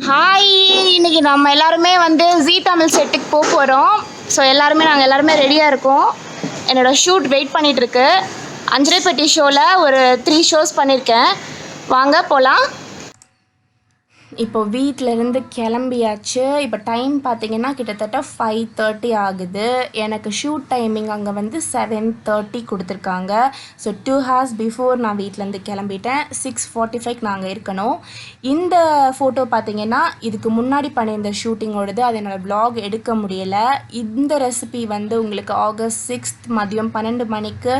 Hi, இன்னைக்கு நம்ம எல்லாருமே வந்து ஜீ தமிழ் செட்டுக்கு போக போகிறோம். ஸோ நாங்கள் எல்லாருமே ரெடியாக இருக்கோம். என்னோடய ஷூட் வெயிட் பண்ணிகிட்ருக்கு. அஞ்சரை பெட்டி ஷோவில் ஒரு 3 ஷோஸ் பண்ணியிருக்கேன். வாங்க போகலாம். இப்போ வீட்டிலேருந்து கிளம்பியாச்சு. இப்போ டைம் பார்த்திங்கன்னா கிட்டத்தட்ட 5:30 ஆகுது. எனக்கு ஷூட் டைமிங் அங்கே வந்து 7:30 கொடுத்துருக்காங்க. ஸோ 2 hours பிஃபோர் நான் வீட்டிலேருந்து கிளம்பிட்டேன். 6:45 நாங்கள் இருக்கணும். இந்த ஃபோட்டோ பார்த்திங்கன்னா இதுக்கு முன்னாடி பண்ணியிருந்த ஷூட்டிங்கோடது. அது என்னோடய வ்ளாக் எடுக்க முடியலை. இந்த ரெசிபி வந்து உங்களுக்கு August 6 மதியம் 12 மணிக்கு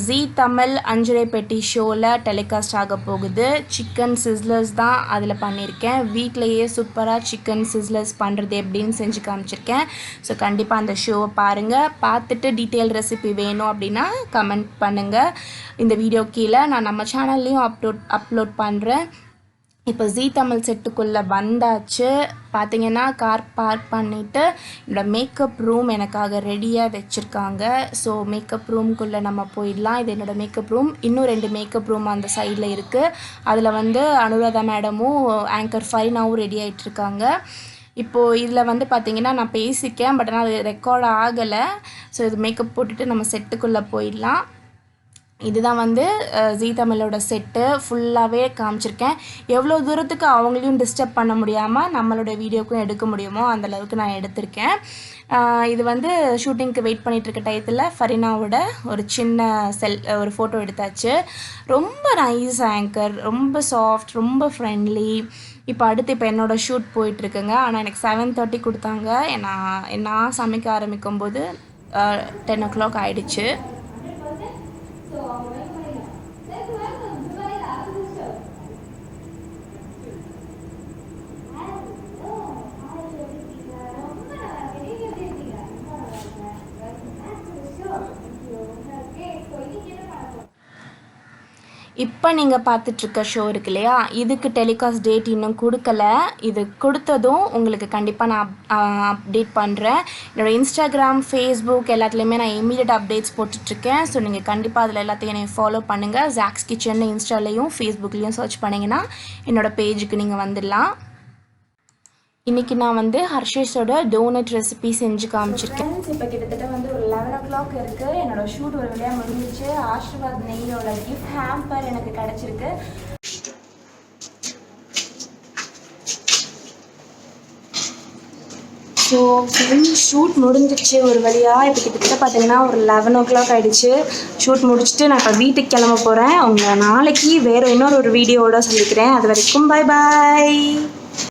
ஜீ தமிழ் அஞ்சரை பெட்டி ஷோவில் டெலிகாஸ்ட் ஆக போகுது. சிக்கன் சிஸ்லர்ஸ் தான் அதில் பண்ணியிருக்கேன். வீட்டிலையே சூப்பராக சிக்கன் சிஸ்லர்ஸ் பண்ணுறது எப்படின்னு செஞ்சு காமிச்சிருக்கேன். ஸோ கண்டிப்பாக அந்த ஷோவை பாருங்கள். பார்த்துட்டு டீட்டெயில் ரெசிபி வேணும் அப்படின்னா கமெண்ட் பண்ணுங்கள். இந்த வீடியோ கீழே நான் நம்ம சேனல்லையும் அப்லோட் பண்ணுறேன். இப்போ ஜீ தமிழ் செட்டுக்குள்ளே வந்தாச்சு. பார்த்திங்கன்னா கார் பார்க் பண்ணிவிட்டு என்னோடய மேக்கப் ரூம் எனக்காக ரெடியாக வச்சுருக்காங்க. ஸோ மேக்கப் ரூம்குள்ளே நம்ம போயிடலாம். இது என்னோடய மேக்கப் ரூம். இன்னும் 2 மேக்கப் ரூம் அந்த சைடில் இருக்குது. அதில் வந்து அனுராதா மேடமும் ஆங்கர் ஃபைனாவும் ரெடி ஆகிட்டுருக்காங்க. இப்போது இதில் வந்து பார்த்திங்கன்னா நான் பேசிக்கேன், பட் ஆனால் அது ரெக்கார்ட் ஆகலை. ஸோ இது மேக்கப் போட்டுட்டு நம்ம செட்டுக்குள்ளே போயிடலாம். இதுதான் வந்து ஜீ தமிழோட செட்டு. ஃபுல்லாகவே காமிச்சிருக்கேன். எவ்வளோ தூரத்துக்கு அவங்களையும் டிஸ்டர்ப் பண்ண முடியாமல் நம்மளோட வீடியோக்கும் எடுக்க முடியுமோ அந்தளவுக்கு நான் எடுத்திருக்கேன். இது வந்து ஷூட்டிங்க்கு வெயிட் பண்ணிகிட்ருக்க டயத்தில் ஃபரினாவோட ஒரு சின்ன ஒரு ஃபோட்டோ எடுத்தாச்சு. ரொம்ப நைஸ் ஆங்கர், ரொம்ப சாஃப்ட், ரொம்ப ஃப்ரெண்ட்லி. இப்போ என்னோடய ஷூட் போயிட்டுருக்குங்க. ஆனால் எனக்கு 7:30 கொடுத்தாங்க. நான் சமைக்க ஆரம்பிக்கும்போது 10 o'clock ஆகிடுச்சு. இப்போ நீங்கள் பார்த்துட்ருக்க ஷோ இருக்கு இல்லையா, இதுக்கு டெலிகாஸ்ட் டேட் இன்னும் கொடுக்கல. இது கொடுத்ததும் உங்களுக்கு கண்டிப்பாக நான் அப்டேட் பண்ணுறேன். என்னோடய இன்ஸ்டாகிராம், ஃபேஸ்புக் எல்லாத்துலேயுமே நான் இமீடியட் அப்டேட்ஸ் போட்டுட்ருக்கேன். ஸோ நீங்கள் கண்டிப்பாக அதில் எல்லாத்தையும் என்னை ஃபாலோ பண்ணுங்கள். zacs kitchen இன்ஸ்டாலையும் ஃபேஸ்புக்லேயும் சர்ச் பண்ணிங்கன்னா என்னோடய பேஜுக்கு நீங்கள் வந்துடலாம். இன்றைக்கி நான் வந்து ஹர்ஷேஸோட டோனட் ரெசிபி செஞ்சு காமிச்சிருக்கேன். இப்போ கிட்டத்தட்ட வந்து ஒரு 11 o'clock இருக்குது. என்னோடய ஷூட் ஒரு வழியாக முடிஞ்சிச்சு. ஆஷிர்வாத் நெய்யோட கிஃப்ட் ஹேம்பர் எனக்கு கிடச்சிருக்கு. ஸோ ஷூட் முடிஞ்சிச்சு ஒரு வழியாக. இப்போ கிட்டத்தட்ட பார்த்தீங்கன்னா ஒரு 11 o'clock ஆகிடுச்சு. ஷூட் முடிச்சுட்டு நான் இப்போ வீட்டுக்கு கிளம்ப போகிறேன். உங்களை நாளைக்கு வேறு இன்னொரு வீடியோவோட சந்திக்கிறேன். அது வரைக்கும் பாய் பாய்.